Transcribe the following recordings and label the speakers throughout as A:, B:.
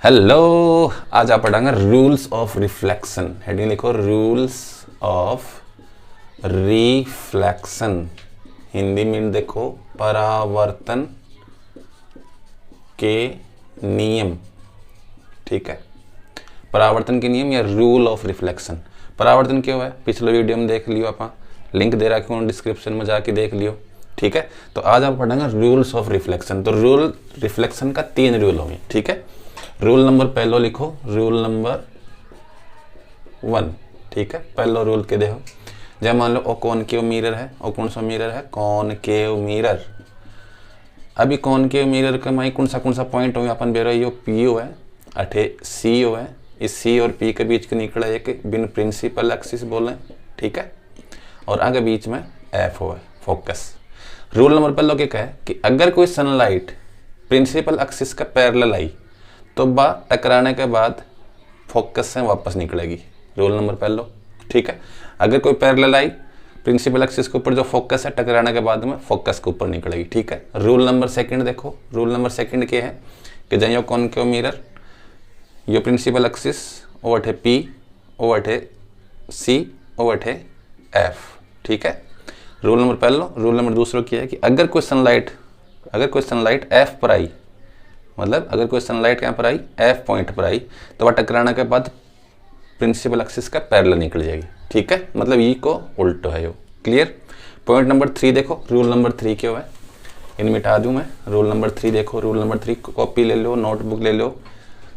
A: Hello, आज आप पढ़ाएंगे रूल्स ऑफ रिफ्लेक्शन। हेडिंग लिखो रूल्स ऑफ रिफ्लेक्शन। हिंदी में देखो परावर्तन के नियम। ठीक है, परावर्तन के नियम या रूल ऑफ रिफ्लेक्शन। परावर्तन क्यों है पिछले वीडियो में देख लियो, आप लिंक दे रखा हूँ डिस्क्रिप्शन में, जाके देख लियो। ठीक है, तो आज आप पढ़ेंगे रूल्स ऑफ रिफ्लेक्शन। तो रूल रिफ्लेक्शन का 3 रूल होंगे। ठीक है, रूल नंबर पहलो लिखो, रूल नंबर 1। ठीक है, पहलो रूल के देखो, जब मान लो ओ कॉनकेव मिरर है। ओ कौन सा मिरर है? Concave mirror. अभी कॉनकेव मिरर का माई कौन सा पॉइंट हो अपन बेरो, यो पी ओ है, अठे सी ओ है। इस सी और पी के बीच के निकला एक बिन प्रिंसिपल एक्सिस बोले। ठीक है, और आगे बीच में एफ ओ है, फोकस। रूल नंबर पहलो क्या है कि अगर कोई सनलाइट प्रिंसिपल एक्सिस का पैरेलल आई तो बा टकराने के बाद फोकस से वापस निकलेगी। रूल नंबर पहलो। ठीक है, अगर कोई पैरेलल आई प्रिंसिपल एक्सिस के ऊपर, जो फोकस है टकराने के बाद में फोकस के ऊपर निकलेगी। ठीक है, रूल नंबर 2 देखो। रूल नंबर 2 क्या है कि जब यो कॉनकेव मिरर, यो प्रिंसिपल एक्सिस, ओ अठे पी, ओ अठे सी, ओ अठे एफ। ठीक है, रूल नंबर पहलो। रूल नंबर 2 क्या है कि अगर कोई सनलाइट एफ पर आई, मतलब अगर कोई सनलाइट यहाँ पर आई, एफ पॉइंट पर आई, तो वह टकराने के बाद प्रिंसिपल एक्सिस का पैरेलल निकल जाएगी। ठीक है, मतलब ई को उल्टो है यो। क्लियर। पॉइंट नंबर 3 देखो। रूल नंबर 3 क्या है, इन मिटा दूं मैं। रूल नंबर 3 देखो। रूल नंबर 3 कॉपी ले लो, नोटबुक ले लो,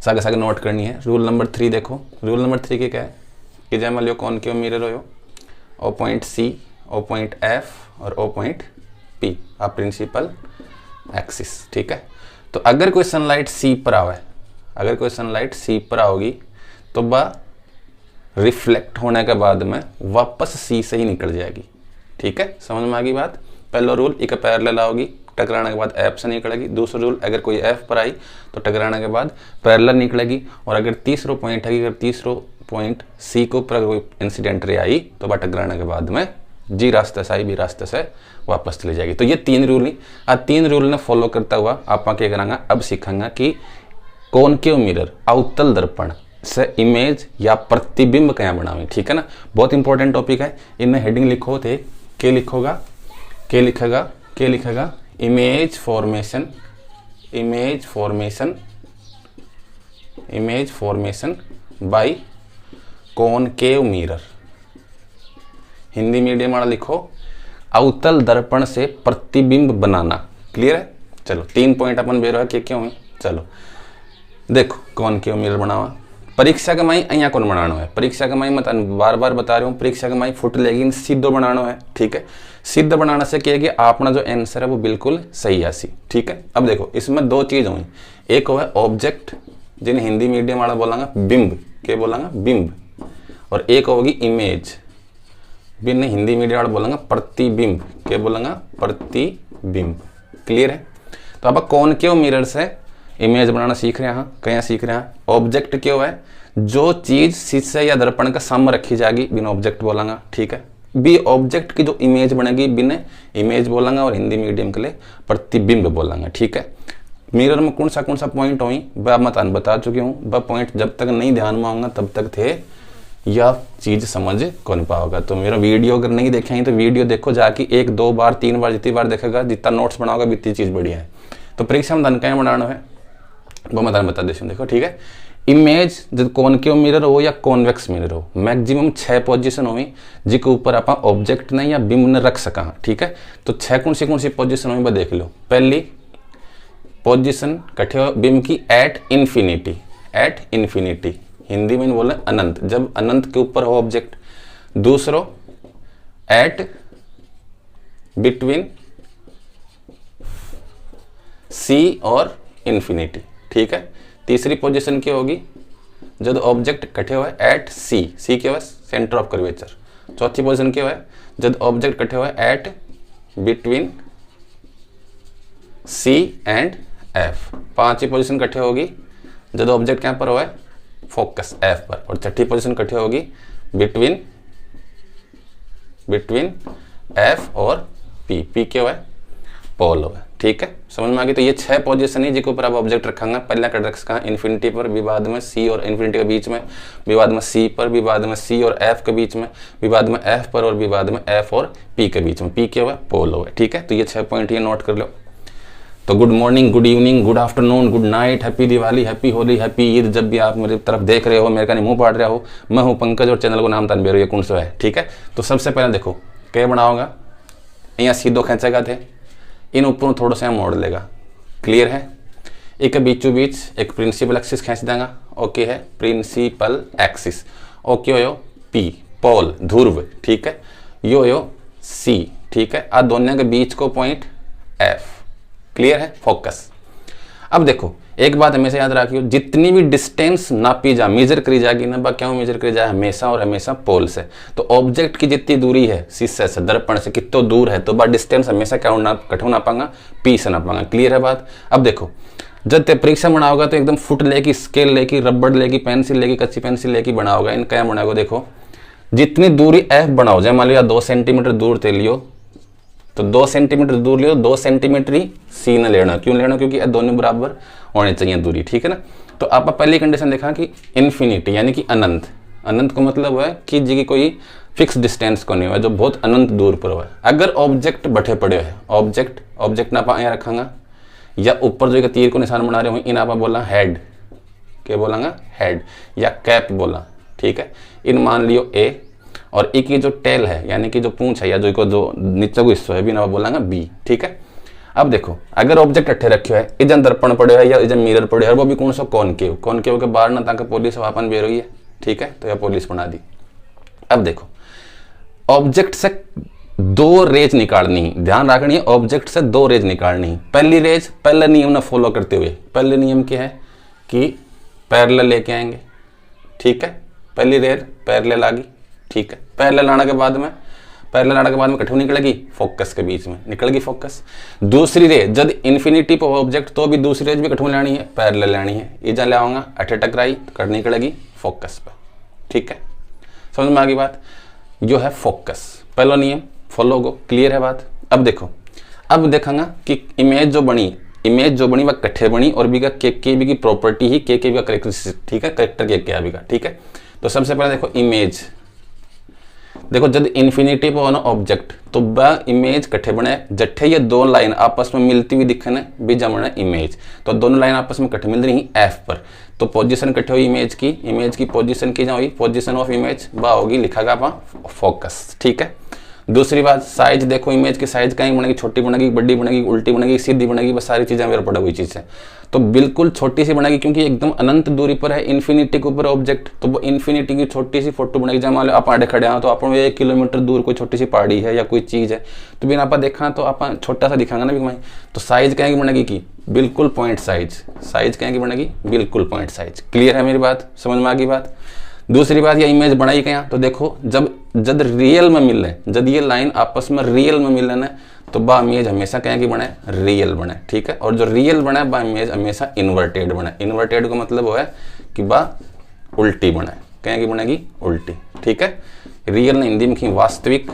A: सागे नोट करनी है। रूल नंबर 3 देखो। रूल नंबर 3 क्या है कि जब मान लो कॉनकेव मिरर हो, O point C, O point F और ओ पॉइंट पी आ प्रिंसिपल एक्सिस। ठीक है, तो अगर कोई सनलाइट सी पर आवे, अगर कोई सनलाइट सी पर आओगी तो वह रिफ्लेक्ट होने के बाद में वापस सी से ही निकल जाएगी। ठीक है, समझ में आ गई बात। पहला रूल एक पैरेलल आओगी, टकराने के बाद एफ से निकलेगी। दूसरा रूल, अगर कोई एफ पर आई तो टकराने के बाद पैरेलल निकलेगी। और अगर तीसरा पॉइंट है, अगर तीसरा पॉइंट सी के ऊपर कोई इंसिडेंट रे आई तो वह टकराने के बाद में जी रास्ते से आई, बी रास्ते से वापस चली जाएगी। तो ये 3 रूल ही, 3 रूल ने फॉलो करता हुआ आप क्या करांगा, अब सीखेंगे कि कॉनकेव मिरर अवतल दर्पण से इमेज या प्रतिबिंब क्या बनावे। ठीक है ना, बहुत इंपॉर्टेंट टॉपिक है। इनमें हेडिंग लिखो थे, क्या लिखोगा, क्या लिखेगा, क्या लिखेगा, image formation, image formation, image formation by concave mirror. Hindi medium वाला लिखो, अवतल दर्पण से प्रतिबिंब बनाना। क्लियर है। चलो 3 पॉइंट अपन बेरो है कि क्यों है। चलो देखो, कॉनकेव मिरर बनावा परीक्षा के माई अँ कौन बनाना है। परीक्षा के माई मत बार बार बता रहा हूँ, परीक्षा के माई फुट लेकिन सीधो बनाना है। ठीक है, सिद्ध बनाने से क्या है कि अपना जो आंसर है वो बिल्कुल सही आसी। ठीक है, अब देखो इसमें 2 चीज हुई, एक हो है ऑब्जेक्ट, जिन्हें हिंदी मीडियम वाला बोलांगा बिंब, क्या बोलांगा, बिंब। और एक होगी इमेज, बिन हिंदी मीडियम वाला बोलेंगे प्रतिबिंब, क्या बोलेंगे, प्रतिबिंब। क्लियर है। तो अब कॉनकेव मिरर से इमेज बनाना सीख रहे हैं। कहीं सीख रहे हैं ऑब्जेक्ट क्यों है, जो चीज शीशे या दर्पण के सामने रखी जाएगी बिन ऑब्जेक्ट बोलेंगे। ठीक है, बी ऑब्जेक्ट की जो इमेज बनेगी बिन इमेज बोलेंगे, और हिंदी मीडियम के लिए प्रतिबिंब बोलेंगे। ठीक है, मिरर में कौन सा पॉइंट हुई वह मैं बता चुकी हूँ। वह पॉइंट जब तक नहीं ध्यान में आऊंगा तब तक थे या चीज समझ कौन पाओगा। तो मेरा वीडियो अगर नहीं देखेंगे तो वीडियो देखो जाके 1 2 बार 3 बार, जितनी बार देखेगा, जितना नोट्स बनाओगा जितनी चीज बढ़िया है। तो परीक्षा में क्या बनाना है वो मैं बता देता हूँ। देखो ठीक है, इमेज जब कॉनकेव मिरर हो या कॉन्वेक्स मिरर हो, मैक्सिमम 6 पोजीशन हुई जिसके ऊपर आप ऑब्जेक्ट ने या बिंब ने रख सका। ठीक है, तो 6 कौन सी पोजीशन हुई वह देख लो। पहली पोजीशन कठे हो बिंब की at infinity, at infinity Hindi में बोले अनंत, जब अनंत के ऊपर हो ऑब्जेक्ट। दूसरो एट बिटवीन सी और इन्फिनिटी। ठीक है, तीसरी पोजीशन क्या होगी, जब ऑब्जेक्ट कटे हुए एट सी, सी क्या है, सेंटर ऑफ कर्वेचर। चौथी पोजीशन क्या है, जब ऑब्जेक्ट कटे हुए at between C and F. पांचवी पोजीशन कटे होगी जब ऑब्जेक्ट क्या पर हुआ है, फोकस एफ पर। और छठी पोजीशन कठी होगी बिटवीन एफ और पी, पी क्या है, पोल है। ठीक है, समझ में आ गई। तो ये 6 पोजीशन है जिसके ऊपर आप ऑब्जेक्ट रखेंगे। पहला कट रखा इन्फिनिटी पर, विवाद में सी और इन्फिनिटी के बीच में, विवाद में सी पर, विवाद में सी और एफ के बीच में, विवाद में एफ पर और विवाद में एफ और पी के बीच में। पी क्या हुआ? पोल हुआ। ठीक है, तो ये 6 पॉइंट ये नोट कर लो। तो good morning, good evening, good afternoon, good night, happy Diwali, happy Holi, happy Eid. जब भी आप मेरी तरफ देख रहे हो, मेरे का मुंह पाड़ रहे हो, मैं हूँ पंकज और चैनल को नाम तनबीर, ये कौन सा है। ठीक है, तो सबसे पहले देखो क्या बनाओगा, यहाँ सीधो खींचेगा थे, इन ऊपर थोड़ा सा मोड़ लेगा। क्लियर है? एक बीचों बीच एक प्रिंसिपल एक्सिस खींच देगा। ओके है, प्रिंसिपल एक्सिस। ओके हो पी, पोल, ध्रुव। ठीक है, यो सी। ठीक है, आ दोनों के बीच को पॉइंट एफ। क्लियर है? फोकस। अब देखो एक बात हमेशा याद रखियो, जितनी भी डिस्टेंस नापी जा, मेजर करी जाएगी ना, बा क्यों मेजर करी जाए? हमेशा और हमेशा पोल से। तो ऑब्जेक्ट की जितनी दूरी है शीशे से, दर्पण से कितना दूर है, तो बा डिस्टेंस हमेशा क्या कठो नापांगा? पी से नापांगा। क्लियर है बात? अब देखो जब ते परीक्षा बनाओगा तो एकदम फुट लेके, स्केल लेके, रबड़ लेके, पेंसिल लेके, कच्ची पेंसिल लेके बनाओगा। इन क्या बनाओगे? देखो जितनी दूरी एफ बनाओ, जब मान लिया 2 सेंटीमीटर दूर ते लियो, तो 2 सेंटीमीटर दूर लियो, 2 सेंटीमीटर ही सी न लेना। क्यों लेना? क्योंकि दोनों बराबर होनी चाहिए दूरी। ठीक है ना? तो आप पहली कंडीशन देखा कि इन्फिनिटी यानी कि अनंत। अनंत को मतलब है कि जी की कोई फिक्स डिस्टेंस को नहीं हुआ, जो बहुत अनंत दूर पर हुआ। अगर ऑब्जेक्ट बैठे पड़े है, ऑब्जेक्ट ना आप यहाँ रखांगा, या ऊपर जो तीर को निशान बना रहे हो इन आप बोला हेड, क्या बोलांगा? हेड, या कैप बोला। ठीक है, इन मान लियो ए, और एक ये जो टेल है यानी कि जो पूंछ है, या जो नीचे को हिस्सा है भी ना बोलांगा बी। ठीक है, अब देखो अगर ऑब्जेक्ट अट्ठे रखे है, इधर दर्पण पड़े है या इधर मिरर पड़े है, वो भी कौन सा? कॉनकेव। कॉनकेव के बाहर ना ताकि पुलिस वापन बेर हुई है। ठीक है, तो यह पुलिस बना दी। अब देखो ऑब्जेक्ट से 2 रेज निकालनी, ध्यान रखनी है, ऑब्जेक्ट से 2 रेज निकालनी। पहली रेज पहले नियम ना फॉलो करते हुए, पहले नियम क्या है कि पैरेलल लेके आएंगे। ठीक है, पहली रेज पैरेलल आ गई। ठीक है, पैरेलल आने के बाद में कठोर निकलेगी फोकस के बीच में, निकलेगी फोकस। दूसरी रेज जब इन्फिनिटी पर ऑब्जेक्ट, तो भी दूसरी रेज भी कठोर लानी है, पैरेलल लानी है। इधर ले आऊंगा अठे टकराई तो कट निकलेगी फोकस पर। ठीक है, समझ में आ गई बात? जो है फोकस, पहला नियम फॉलो को। क्लियर है बात? अब देखो, अब देखेंगे कि इमेज जो बनी वह कट्ठे बनी, और भी का के भी की प्रॉपर्टी ही के भी का करेक्टरिस्टिक। ठीक है, करेक्टर के क्या भी का। ठीक है, तो सबसे पहले देखो इमेज, देखो जब इन्फिनिटी पर होना ऑब्जेक्ट, तो वह इमेज कट्ठे बने, जट्ठे ये 2 लाइन आपस में मिलती हुई दिखने बीजा बना इमेज। तो दोनों लाइन आपस में कट्ठे मिल रही एफ पर, तो पोजीशन कट्ठे हुई इमेज की पोजीशन की हुई पोजीशन ऑफ इमेज, वह होगी लिखागा अपना फोकस। ठीक है, दूसरी बात साइज, देखो इमेज की साइज कहीं बनेगी, छोटी बनेगी, बड़ी बनेगी, उल्टी बनेगी, सीधी बनेगी, बस सारी चीजें मेरे पड़े हुई चीज है। तो बिल्कुल छोटी सी बनेगी क्योंकि एकदम अनंत दूरी पर है, इन्फिनिटी के ऊपर ऑब्जेक्ट, तो वो इन्फिनिटी की छोटी सी फोटो बनेगी। जब मान लो आप आड़े खड़े हैं तो आप 1 किलोमीटर दूर कोई छोटी सी पहाड़ी है या कोई चीज है, तो बिना आप देखा तो आप छोटा सा दिखाएंगे ना भी। तो साइज कहीं की बनेगी की बिल्कुल पॉइंट साइज कहीं की बनेगी बिल्कुल पॉइंट साइज। क्लियर है मेरी बात? समझ में आ गई बात? दूसरी बात, ये इमेज बनाई क्या? तो देखो जब रियल में मिल रहे, जब ये लाइन आपस में रियल में मिल रहे, तो बा इमेज हमेशा क्या की बने? रियल बने। ठीक है, और जो रियल बने बा इमेज हमेशा इन्वर्टेड बने। इन्वर्टेड का मतलब वो है कि बा उल्टी बने, क्या की बनेगी? उल्टी। ठीक है, रियल ने हिंदी में की वास्तविक।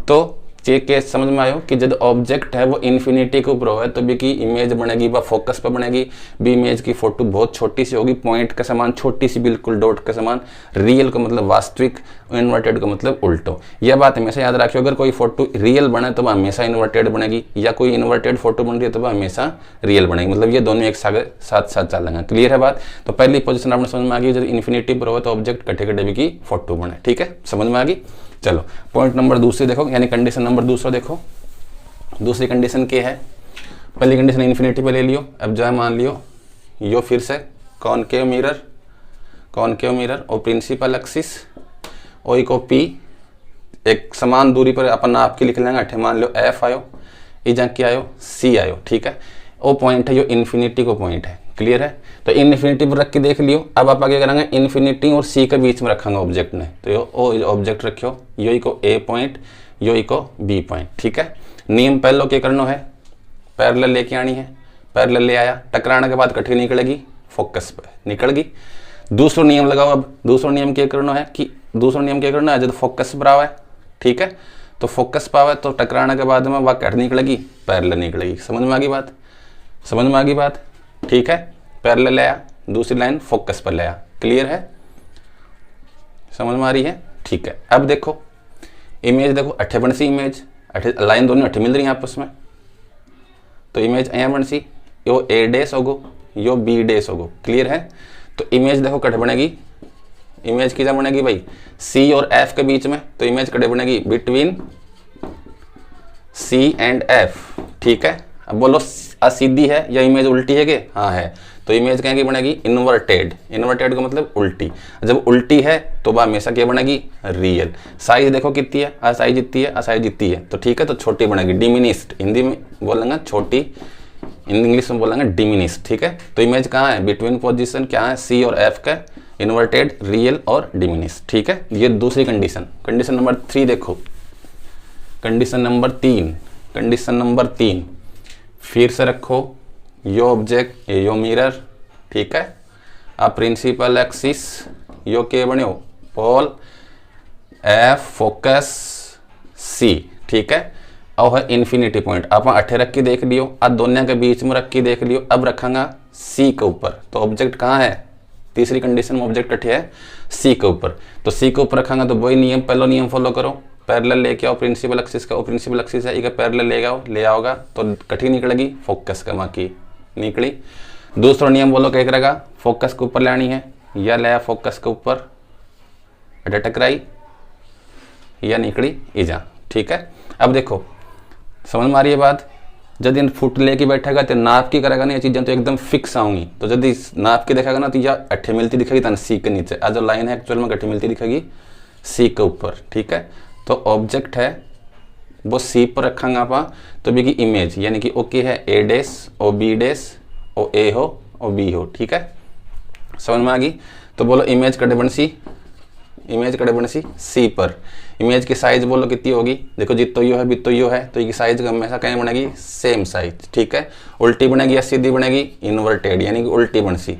A: तो ये केस समझ में आयो कि जब ऑब्जेक्ट है वो इन्फिनिटी के ऊपर है, तो भी की इमेज बनेगी वह फोकस पर बनेगी, भी इमेज की फोटो बहुत छोटी सी होगी, पॉइंट के समान छोटी सी, बिल्कुल डॉट के समान। रियल का मतलब वास्तविक, इन्वर्टेड का मतलब उल्टो। यह बात हमेशा याद रखियो, अगर कोई फोटो रियल बने तो वह हमेशा इन्वर्टेड बनेगी, या कोई इन्वर्टेड फोटो बन रही है तो वह हमेशा रियल बनेगी। मतलब ये दोनों एक साथ चलेंगे। क्लियर है बात? तो पहली पोजिशन आपने समझ में आ गई, जब इन्फिनिटी पर हो तो ऑब्जेक्ट कट्ठे भी की फोटो बने। ठीक है, समझ में आ गई? चलो पॉइंट नंबर दूसरी देखो, यानी कंडीशन नंबर दूसरा देखो। दूसरी कंडीशन क्या है? पहली कंडीशन इन्फिनिटी पे ले लियो। अब जो है मान लियो यो फिर से कॉनकेव मिरर और प्रिंसिपल एक्सिस ओ को पी, एक समान दूरी पर अपन नाप के लिख लेंगे। अठे मान लो एफ आयो, इजा क्या आयो? सी आयो। ठीक है, वो पॉइंट है जो इन्फिनिटी को पॉइंट है। क्लियर है? तो इन्फिनिटी पर रख के देख लियो। अब आप आगे करेंगे इन्फिनिटी और सी के बीच में रखेंगे ऑब्जेक्ट ने, तो यो ऑब्जेक्ट रखियो, यो को ए पॉइंट, यो को बी पॉइंट। ठीक है, नियम पहलो क्या करना है? पैरेलल लेके आनी है, पैरेलल ले आया, टकराने के बाद कट्ठी निकलेगी फोकस पे, निकल गई। दूसरा नियम लगाओ। अब दूसरा नियम क्या करना है कि जब फोकस बराबर है, ठीक है, तो फोकस पावर तो टकराने के बाद में वह कट निकलेगी, पैरेलल निकलेगी। समझ में आ गई बात, समझ में आ गई बात, ठीक है। पैरेलल ले आया, दूसरी लाइन फोकस पर ले आया, क्लियर है, समझ में आ रही है, ठीक है। अब देखो इमेज देखो अठे बन सी इमेज, अठे लाइन दोनों अठे मिल रही है आपस में, तो इमेज अँ बन सी, यो ए डैश होगो, यो बी डैश होगो, क्लियर है। तो इमेज देखो कट बनेगी, इमेज किधर बनेगी भाई, सी और एफ के बीच में, तो इमेज कटे बनेगी बिटवीन सी एंड एफ, ठीक है। अब बोलो सीधी है या इमेज उल्टी है कि हाँ है, तो इमेज कहेंगी बनेगी इन्वर्टेड, इन्वर्टेड का मतलब उल्टी, जब उल्टी है तो वह हमेशा क्या बनेगी, रियल। साइज देखो कितनी है, असाइज जितनी है, असाइज जितनी है, तो ठीक है, तो छोटी बनेगी, डिमिनिस्ड, हिंदी में बोलेंगे छोटी, इंग्लिश में बोलेंगे डिमिनिस्ड, ठीक है। तो इमेज कहाँ है, बिटवीन पोजीशन क्या है, सी और एफ का, इन्वर्टेड, रियल और डिमिनिस्ड, ठीक है। ये दूसरी कंडीशन। कंडीशन नंबर 3 देखो, कंडीशन नंबर 3, कंडीशन नंबर 3 फिर से रखो, यो ऑब्जेक्ट यो मिरर, ठीक है। अब प्रिंसिपल एक्सिस यो के बनो पोल एफ फोकस सी, ठीक है। और है इन्फिनिटी पॉइंट, आप अठे रख के देख लियो, अब दोनों के बीच में रख के देख लियो। अब रखांगा सी के ऊपर, तो ऑब्जेक्ट कहाँ है, तीसरी कंडीशन में ऑब्जेक्ट अठे है सी के ऊपर, तो सी के ऊपर रखांगा तो वही नियम, पहला नियम फॉलो करो, पैरेलल लेके आओ प्रिंसिपल एक्सिस का, प्रिंसिपल एक्सिस है इका पैरेलल ले आओगा तो कठी निकलेगी, फोकस कमा की निकली। दूसरा नियम बोलो क्या करेगा, फोकस के ऊपर लानी है, या ले फोकस के ऊपर अटे टकराई या निकली इजा, ठीक है। अब देखो समझ में आ रही है बात, जब इन फुट लेके बैठेगा तो नाप की करेगा ना, ये चीज़ें तो एकदम फिक्स आऊंगी, तो यदि नाप की देखेगा ना तो यह अट्ठे मिलती दिखेगी तन सी के नीचे, आज जो लाइन है एक्चुअल में गट्ठी मिलती दिखेगी सी के ऊपर, ठीक है। तो ऑब्जेक्ट है वो सी पर रखांगा आप, तो भी की इमेज यानी कि ओके है A dash O B dash O A हो ओ बी हो, ठीक है, समझ में आ गई। तो बोलो इमेज कटे बन सी, इमेज कटे बन सी सी पर, इमेज की साइज बोलो कितनी होगी, देखो जितो यो है बितो यो है, तो ये साइज हमेशा कहीं बनेगी सेम साइज, ठीक है। उल्टी बनेगी या सीधी बनेगी, इन्वर्टेड यानी कि उल्टी बन सी,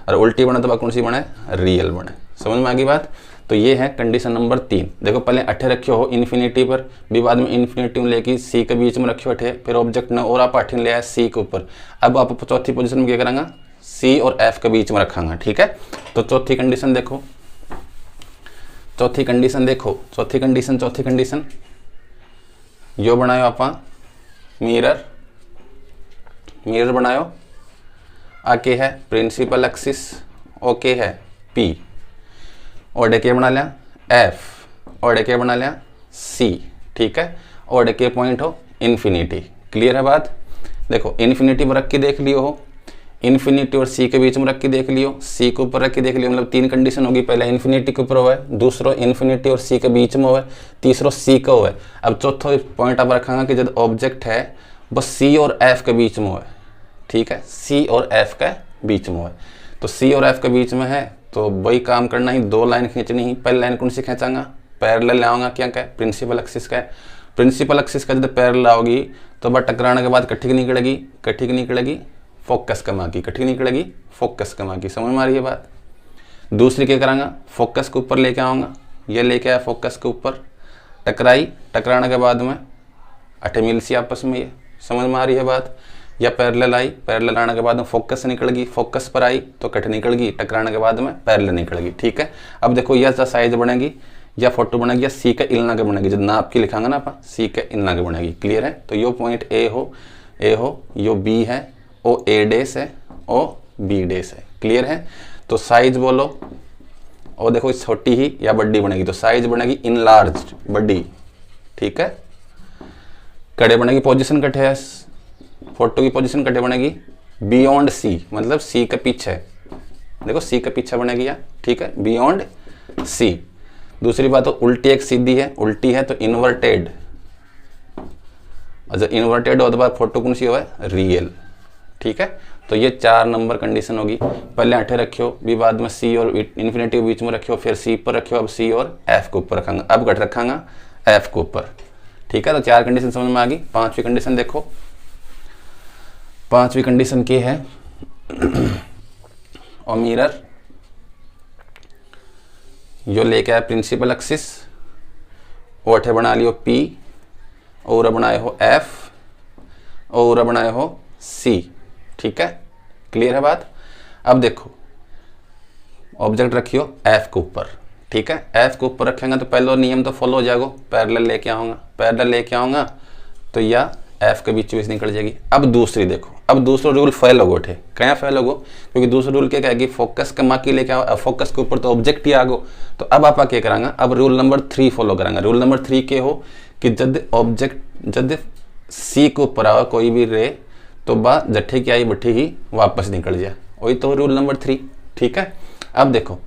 A: और उल्टी बने तो कौन सी बने, रियल बने, समझ में आ गई बात। तो ये है कंडीशन नंबर 3। देखो पहले अठे रखे हो इन्फिनिटी पर, भी बाद में इन्फिनिटी लेके सी के बीच में रखे अठे, फिर ऑब्जेक्ट ने और आप अठे ले आया सी के ऊपर। अब आप चौथी पोजीशन में क्या करेंगे, सी और एफ के बीच में रखांगा, ठीक है। तो चौथी कंडीशन देखो, चौथी कंडीशन देखो, चौथी कंडीशन यो बनायो आप मिरर, मिरर बनायो, आके है प्रिंसिपल एक्सिस, ओके है पी, और डे के बना लिया एफ, और डे के बना लिया सी, ठीक है, और डे के पॉइंट हो इन्फिनिटी, क्लियर है बात। देखो इन्फिनिटी पर रख के देख लियो हो, इन्फिनिटी और सी के बीच में रख के देख लियो, सी के ऊपर रख के देख लियो, मतलब 3 कंडीशन होगी, पहले इन्फिनिटी के ऊपर हुआ है, दूसरो इन्फिनिटी और सी के बीच में हुआ है, तीसरो सी का हुआ है। अब चौथो पॉइंट आप रखांगा कि जब ऑब्जेक्ट है बस सी और एफ के बीच में हुआ है, ठीक है, सी और एफ के बीच में हुआ है, तो सी और एफ के बीच में है तो वही काम करना ही, 2 लाइन खींचनी ही। पहली लाइन कौन सी खींचांगा, पैरेलल लाऊंगा, क्या क्या प्रिंसिपल एक्सिस का है, प्रिंसिपल एक्सिस का जब पैरेलल आओगी तो वह टकराने के बाद कट्ठी निकलेगी, कट्ठी निकलेगी फोकस कमा की, कट्ठी निकलेगी फोकस कमा की, समझ में आ रही है बात। दूसरी क्या करांगा, फोकस के ऊपर लेके आऊँगा, ये लेके आया फोकस के ऊपर, टकराई, टकराने के बाद में अठे मिल सी आपस में, ये समझ में आ रही है बात। या पैरेलल आई, पैरेलल आने के बाद में फोकस से निकलेगी, फोकस पर आई तो कट निकलेगी, टकराने के बाद में पैरेलल निकलेगी, ठीक है। अब देखो यह साइज बनेगी या फोटो बनेगी या सी का इलना के बनेगी, जब नाप की लिखांगे ना आप सी का इलना के बनेगी, क्लियर है। तो यो पॉइंट ए हो, यो बी है, ओ ए डैश है, ओ बी डैश है, क्लियर है। तो साइज बोलो, और देखो छोटी ही या बड़ी बनेगी, तो साइज बनेगी इनलार्ज्ड बड़ी, ठीक है। कड़े बनेगी पोजीशन कटे है, फोटो की पोजीशन कटे बनेगी बियॉन्ड सी, मतलब सी के पीछे, देखो सी के पीछे बनेगी या, ठीक है, बियॉन्ड सी। दूसरी बात तो उल्टी एक सीधी है, उल्टी है तो इन्वर्टेड, और जब इन्वर्टेड हो तो बाद फोटो कौन सी हो, रियल, ठीक है। तो ये 4 नंबर कंडीशन होगी, पहले अठे रखियो, भी बाद में सी और इन्फिनिटी के बीच में रखियो, फिर सी पर रखियो, अब सी और एफ के ऊपर रखांगा, अब घट रखांगा एफ के ऊपर, ठीक है। तो 4 कंडीशन समझ में आ गई। 5वीं कंडीशन देखो, 5वीं कंडीशन की है और मिरर यो लेके आया प्रिंसिपल एक्सिस, वो अठे बना लियो पी, और बनाए हो एफ और बनाए हो सी, ठीक है, क्लियर है बात। अब देखो ऑब्जेक्ट रखियो एफ के ऊपर, ठीक है, एफ के ऊपर रखेंगे तो पहला नियम तो फॉलो हो जाएगा, पैरेलल लेके आऊंगा, पैरेलल लेके आऊंगा तो या एफ के बीच निकल जाएगी। अब दूसरी देखो, अब दूसरा रूल फेल होगो, थे क्या फेल होगो, क्योंकि दूसरा रूल क्या कहेगी फोकस के माकी लेके आओ, फोकस के ऊपर तो ऑब्जेक्ट ही आगो। तो अब आप क्या करांगा, अब रूल नंबर 3 फॉलो करांगा। रूल नंबर 3 के हो कि जब ऑब्जेक्ट जब सी के ऊपर आओ कोई भी रे तो बा जट्ठे की आई बट्ठी ही वापस निकल जाए, वही तो रूल नंबर 3, ठीक है। अब देखो,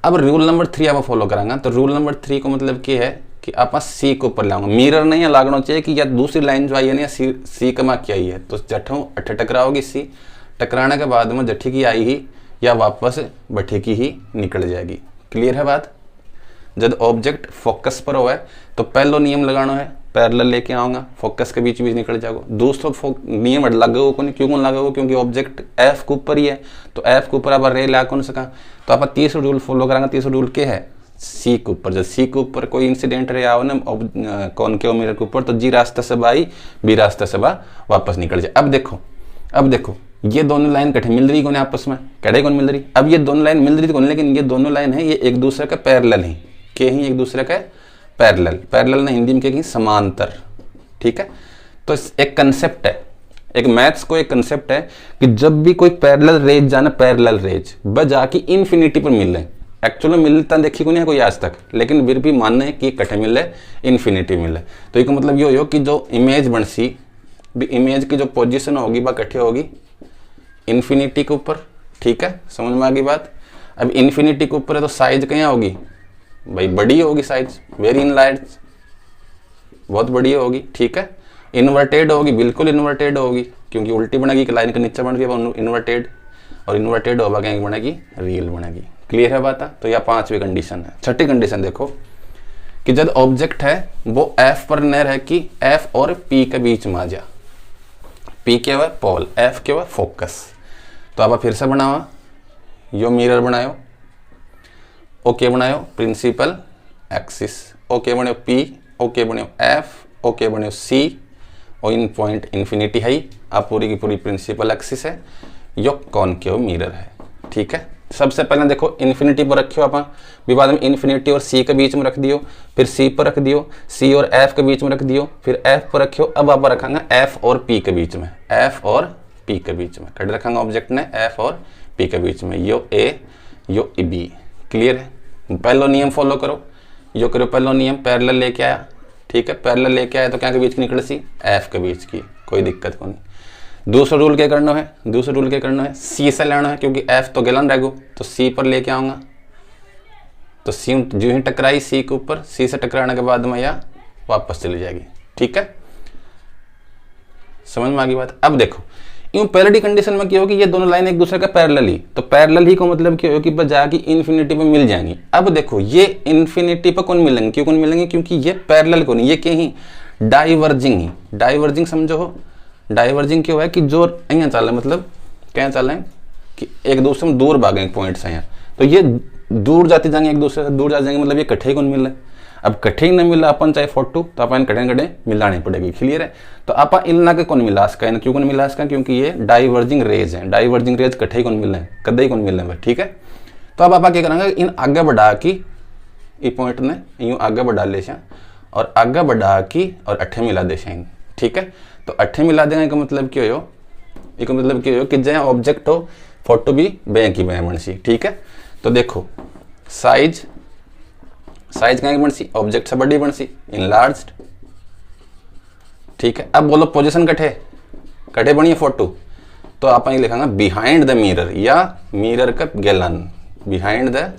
A: अब रूल नंबर 3 आप फॉलो करांगा तो रूल नंबर 3 को मतलब क्या है कि आप सी के ऊपर लाऊंगा, मिरर नहीं है लागना चाहिए कि या दूसरी लाइन जो आई है ना सी कमा की आई है, तो जट्ठों अट्ठे टकराओगी सी, टकराने के बाद में जट्ठी की आई ही या वापस बट्ठी की ही निकल जाएगी, क्लियर है बात। जब ऑब्जेक्ट फोकस पर हो है तो पहला नियम लगाना है, पैरेलल लेके आऊंगा, फोकस के बीच निकल जाएगा। दूसरा नियम लागू को नहीं, क्यों कौन लागू, क्योंकि ऑब्जेक्ट एफ के ऊपर ही है, तो एफ के ऊपर आप रे ला कौन सका, तो आप तीसरा रूल फॉलो करांगे। तीसरा रूल क्या है, सी के ऊपर, जब सी के ऊपर कोई इंसिडेंट रहे आओ ना कौन के मिरर के ऊपर, तो जी रास्ते से आई बी रास्ते से वापस निकल जाए। अब देखो ये दोनों लाइन कटे मिल रही कौन आपस में, कड़े कौन मिल रही। अब ये दोनों लाइन मिल रही कौन, लेकिन ये दोनों लाइन है ये एक दूसरे के पैरेलल ही, के ही एक दूसरे के पैरेलल, पैरेलल ने हिंदी में क्या समांतर, ठीक है। तो एक कंसेप्ट है, एक मैथ्स को एक कंसेप्ट है कि जब भी कोई पैरेलल रेज जाना, पैरेलल रेज बजा की इन्फिनिटी पर मिल रहे, एक्चुअली मिलता देखी को नहीं है कोई आज तक, लेकिन फिर भी मानना है कि कटे मिल रहे इन्फिनिटी मिल रहे। तो एक मतलब ये हो कि जो इमेज बन सी, इमेज की जो पोजीशन होगी वह कट्ठे होगी इन्फिनिटी के ऊपर, ठीक है, समझ में आ गई बात। अब इन्फिनिटी के ऊपर है तो साइज कहाँ होगी भाई, बड़ी होगी साइज, वेरी इनलार्ज, बहुत बड़ी होगी, ठीक है। इन्वर्टेड होगी, बिल्कुल इन्वर्टेड होगी, क्योंकि उल्टी बनेगी कि लाइन के नीचे बन रही है इन्वर्टेड, और इन्वर्टेड होगा क्या बनेगी, रियल बनेगी, क्लियर है बात। तो यह 5वीं कंडीशन है। छठी कंडीशन देखो कि जब ऑब्जेक्ट है वो एफ पर न रह कि एफ और पी के बीच में आ जा, पी क्या हुआ पोल, एफ क्या हुआ फोकस। तो आप फिर से बनाओ, यो मिरर बनायो, ओके बनायो प्रिंसिपल एक्सिस, ओके बनो पी, ओके बनो एफ, ओके बनो सी, और इन पॉइंट इन्फिनिटी है, आप पूरी की पूरी प्रिंसिपल एक्सिस है, यो कॉनकेव मिरर है, ठीक है। सबसे पहले देखो इन्फिनिटी पर रखियो आप, विवाद में इन्फिनिटी और सी के बीच में रख दियो, फिर सी पर रख दियो, सी और एफ के बीच में रख दियो, फिर एफ पर रखियो। अब आप रखेंगे एफ और पी के बीच में, एफ और पी के बीच में कट रखेंगे ऑब्जेक्ट ने एफ और पी के बीच में, यो ए यो बी, क्लियर है। पहला नियम फॉलो करो, यो करो पहला नियम, पैरेलल लेके आया, ठीक है, पैरेलल लेके आया तो क्या के बीच की निकले सी, एफ के बीच की, कोई दिक्कत को नहीं। दूसरा रूल क्या करना है, दूसरा रूल क्या करना है, सी से लेना है, क्योंकि एफ तो गलन रहेगो, तो सी पर लेके आऊंगा, तो सी जो ही टकराई सी के ऊपर, सी से टकराने के बाद में या वापस चली जाएगी, ठीक है, समझ में आ गई बात। अब देखो यूं पैरेलल कंडीशन में क्या होगी, ये दोनों लाइन एक दूसरे का पैरेलल ही, तो पैरेलल ही को मतलब क्या होगी बस जाके इन्फिनिटी पे मिल जाएंगी। अब देखो ये इन्फिनिटी पे कौन मिलेंगे, क्यों कौन मिलेंगे, क्योंकि ये पैरेलल को नहीं, ये क्या ही डाइवर्जिंग ही, डाइवर्जिंग समझो हो, डाइवर्जिंग क्या है कि जो यहाँ चल रहे मतलब क्या चल रहे हैं कि एक दूसरे में दूर भागेंगे पॉइंट से, यहाँ तो ये दूर जाते जाएंगे, एक दूसरे से दूर जा जाएंगे, मतलब ये कट्ठे कौन मिल रहे। अब कट्ठे ही न मिला अपन चाहे 42 तो अपन कटे कटे मिलानी पड़ेगी, क्लियर है। तो आप इन के कौन मिला इसका, क्यों कौन मिला इसका, क्योंकि ये डाइवर्जिंग रेज है, डाइवर्जिंग रेज कट्ठे कौन मिल रहे हैं, कदे ही कौन मिल रहे हैं, ठीक है। तो अब आप क्या करेंगे, इन आगे बढ़ा की ये पॉइंट ने यूं आगे बढ़ा ले और आगे बढ़ा की और अट्ठे मिला दे, ठीक है। तो अट्ठे मिला देंगे का मतलब क्या हो, एक मतलब क्या हो कि जहाँ ऑब्जेक्ट हो फोटो भी बैंक की बैंक बन सी, ठीक है। तो देखो साइज कहाँ बन सी, ऑब्जेक्ट से बड़ी बन सी, इनलार्ज्ड, ठीक है। अब बोलो पोजीशन कटे बनी है फोटो, तो आप ये लिखांगे बिहाइंड द मिरर या मिरर का गैलन, बिहाइंड द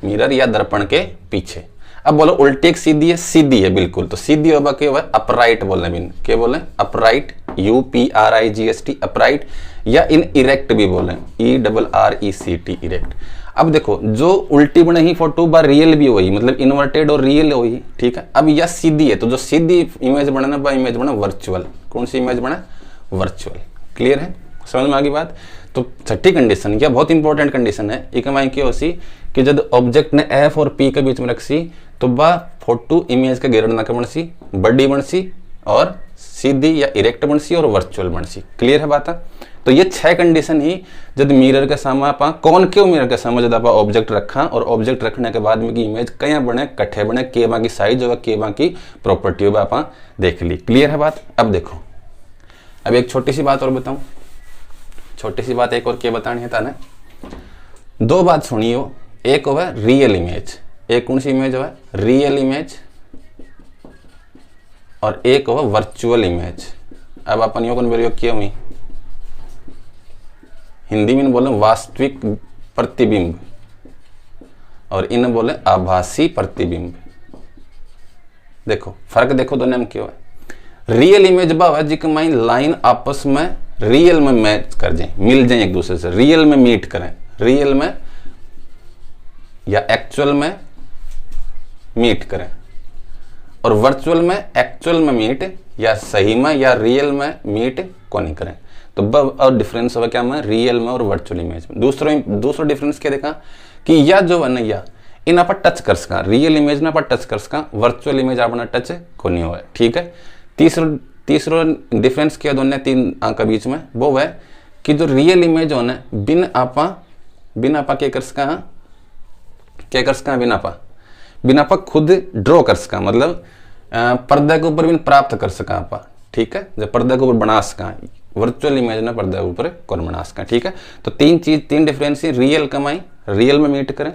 A: मिरर या दर्पण के पीछे। अब बोलो उल्टी एक सीधी है, सीधी है बिल्कुल, तो सीधी होगा क्या हुआ अपराइट बोलने बिन, क्या बोले अपराइट, UPRIGST अपराइट, या इन इरेक्ट भी बोले ERRECT इरेक्ट। अब देखो जो उल्टी बने ही फोटो बार रियल भी हुई, मतलब इन्वर्टेड और रियल हुई, ठीक है। अब यह सीधी है, तो जो सीधी इमेज बने ना इमेज बना वर्चुअल, कौन सी इमेज बना वर्चुअल, क्लियर है, समझ में आ गई बात। तो छठी कंडीशन यह बहुत इंपॉर्टेंट कंडीशन है, एक माई की होसी कि जब ऑब्जेक्ट ने एफ और पी के बीच में रखसी तो वह फोटो इमेज के घेरण ना बन सी, बड़ी बन सी और सीधी या इरेक्ट बनसी और वर्चुअल बनसी। क्लियर है बात? तो ये 6 कंडीशन ही जब मिरर के सामने आप कॉनकेव मिरर के सामने जब आप ऑब्जेक्ट रखा और ऑब्जेक्ट रखने के बाद में की इमेज कया बने, कट्ठे बने, केवा की साइज होगा, केवा की प्रॉपर्टी होगा, आप देख ली। क्लियर है बात? अब देखो, अब एक छोटी सी बात और बताऊं, छोटी सी बात एक और क्या बतानी है ताने, 2 बात सुनियो। एक होगा रियल इमेज, एक कौन सी इमेज होगा? रियल इमेज, और एक होगा वर्चुअल इमेज। अब अपन यो कौन बोलियो क्या हुई हिंदी में बोले वास्तविक प्रतिबिंब और इन बोले आभासी प्रतिबिंब। देखो फर्क देखो दोनों में क्यों है। रियल इमेज बाव है जिक माइन लाइन आपस में रियल में मैच कर जाए, मिल जाए एक दूसरे से, रियल में मीट करें, रियल में या एक्चुअल में मीट करें। और वर्चुअल में एक्चुअल में मीट या सही में या रियल में मीट को नहीं करें। तो और डिफरेंस होगा क्या में रियल में और वर्चुअल इमेज में। दूसरा डिफरेंस क्या देखा कि या जो है ना या इन आप टच कर सका, रियल इमेज ना आप टच कर सका, वर्चुअल इमेज अपना टच को नहीं हुआ। ठीक है। तीसरा डिफरेंस क्या दोनों 3 आंक के बीच में, वो है कि जो रियल इमेज हो ना बिन आपा क्या कर सका, बिन आपा खुद ड्रॉ कर सका, मतलब पर्दा के ऊपर भी प्राप्त कर सका आप। ठीक है, जब पर्दा के ऊपर बना सका, वर्चुअल इमेज ना पर्दा के ऊपर कौन बना सका। ठीक है, तो 3 डिफरेंस ही, रियल कमाई रियल में मीट करें,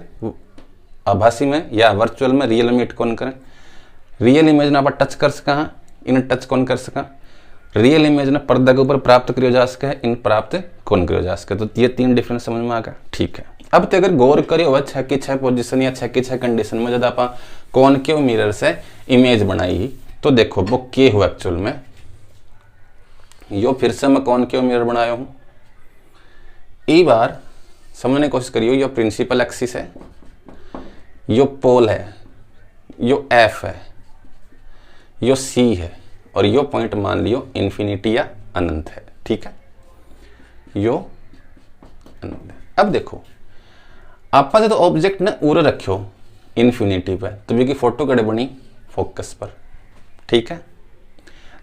A: आभासी में या वर्चुअल में रियल में मीट कौन करें। रियल इमेज ना आप टच कर सका, इन टच कौन कर सका। रियल इमेज ना पर्दा के ऊपर प्राप्त करियो जा सके, इन प्राप्त कौन करियो जा सके। तो ये 3 डिफरेंस समझ में आ गया। ठीक है, अब तो अगर गौर करियो 6 की 6 पोजीशन या 6 की 6 कंडीशन में जब आप कॉनकेव मिरर से इमेज बनाई तो देखो वो के हुआ एक्चुअल में। यो फिर से मैं कॉनकेव मिरर बनाया हूं। ई बार समझने की कोशिश करियो, यो प्रिंसिपल एक्सिस है, यो पोल है, यो एफ है, यो सी है और यो पॉइंट मान लियो इन्फिनिटी या अनंत है। ठीक है, यो अनंत है। अब देखो आप जो ऑब्जेक्ट ने उरे रखो इन्फिनिटी पे तो भी की फोटो कड़े बनी फोकस पर। ठीक है,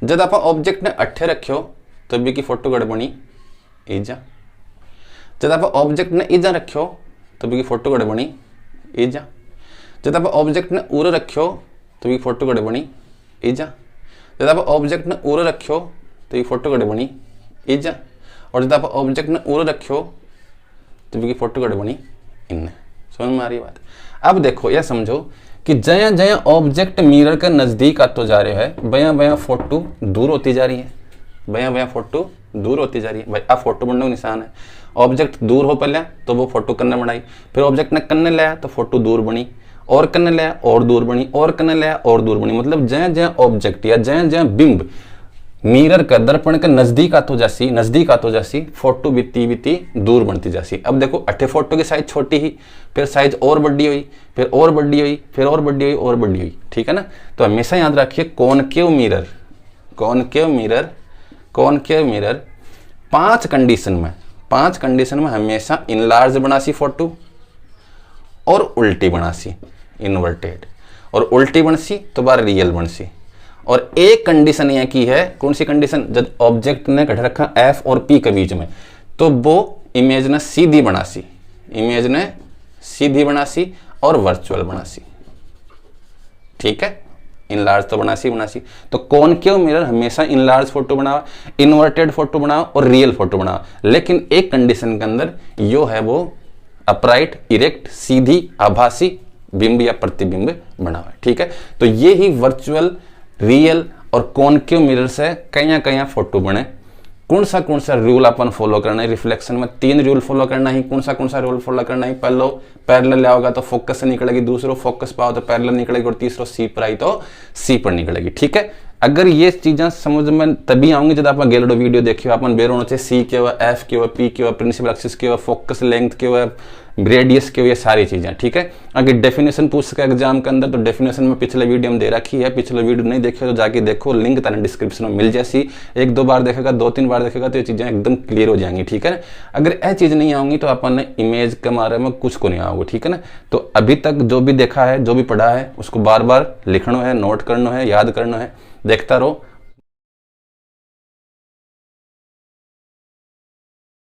A: जब आप ऑब्जेक्ट ने अट्ठे रखो तो भी की फोटो कड़े बनी ईजा। जब आप ऑब्जेक्ट ने ईजा रखो तो भी की फोटो कड़े बनी ईजा। जब आप ऑब्जेक्ट ने उरे रखो तो भी फोटो कड़े बनी ईजा। जब आप ऑब्जेक्ट ने उरे रखो तो ये फोटो कड़े बनी ईजा। और जब आप ऑब्जेक्ट ने उरे रखो तो भी की फोटो कड़े बनी इन। समझ में आ रही बात? अब देखो यह समझो कि जया जया ऑब्जेक्ट मिरर के नजदीक आते जा रहे है, बया बया फोटो दूर होती जा रही है, बया बया फोटो दूर होती जा रही है। भाई अब फोटो बनने का निशान है, ऑब्जेक्ट दूर हो पहले तो वो फोटो करने बनाई, फिर ऑब्जेक्ट ने करने लाया तो फोटो दूर बनी, और करने लाया और दूर बनी, और करने लाया और दूर बनी। मतलब जया जया ऑब्जेक्ट या जया जया बिंब मिरर का दर्पण के नजदीक आतो जासी फोटो बीती दूर बनती जासी। अब देखो अठे फोटो की साइज छोटी ही, फिर साइज और बड़ी हुई, फिर और बड़ी हुई, फिर और बड़ी हुई, और बड़ी हुई। ठीक है ना, तो हमेशा याद रखिए कॉनकेव मिरर 5 कंडीशन में हमेशा इनलार्ज बनासी फोटो और उल्टी बनासी इन्वर्टेड, और उल्टी बनसी तो बार रियल बनसी। और एक कंडीशन यह की है, कौन सी कंडीशन, जब ऑब्जेक्ट ने घट रखा एफ और पी के बीच में तो वो इमेज ने सीधी बनासी और वर्चुअल बनासी। ठीक है, इनलार्ज तो बनासी। तो कॉनकेव मिरर हमेशा इनलार्ज फोटो बनाओ, इन्वर्टेड फोटो बनाओ और रियल फोटो बनाओ, लेकिन एक कंडीशन के अंदर यो है वो अपराइट, इरेक्ट, सीधी, आभासी बिंब या प्रतिबिंब बनाओ। ठीक है, तो ये ही वर्चुअल, रियल और कॉनकेव मिरर से कई फोटो बने। कौन सा रूल अपन फॉलो करना है रिफ्लेक्शन में? 3 रूल फॉलो करना है। कौन सा रूल फॉलो करना है? पहलो पैरेलल आओगा तो फोकस से निकलेगी, दूसरो फोकस पाओ तो पैरेलल निकलेगी, और तीसरो सी पर आई तो सी पर निकलेगी। ठीक है, अगर ये चीजें समझ में तभी आऊंगी जब आप गेलडो वीडियो देखियो, अपन बेरोनो से सी के हुआ, एफ के हुआ, पी के हुआ, प्रिंसिपल एक्सिस के हुआ, फोकस लेंथ के हुआ, रेडियस के हुए, सारी चीजें। ठीक है, अगर डेफिनेशन पूछ सके एग्जाम के अंदर तो डेफिनेशन में पिछले वीडियो में दे रखी है, पिछले वीडियो नहीं देखे तो जाके देखो, लिंक ताने डिस्क्रिप्शन में मिल जैसी। 1-2 बार देखेगा, 2-3 बार देखेगा तो ये चीजें एकदम क्लियर हो जाएंगी। ठीक है ना, अगर यह चीज नहीं आऊंगी तो अपन इमेज के बारे में कुछ को नहीं आओगे। ठीक है ना, तो अभी तक जो भी देखा है, जो भी पढ़ा है उसको बार बार लिखना है, नोट करना है, याद करना है, देखता रहो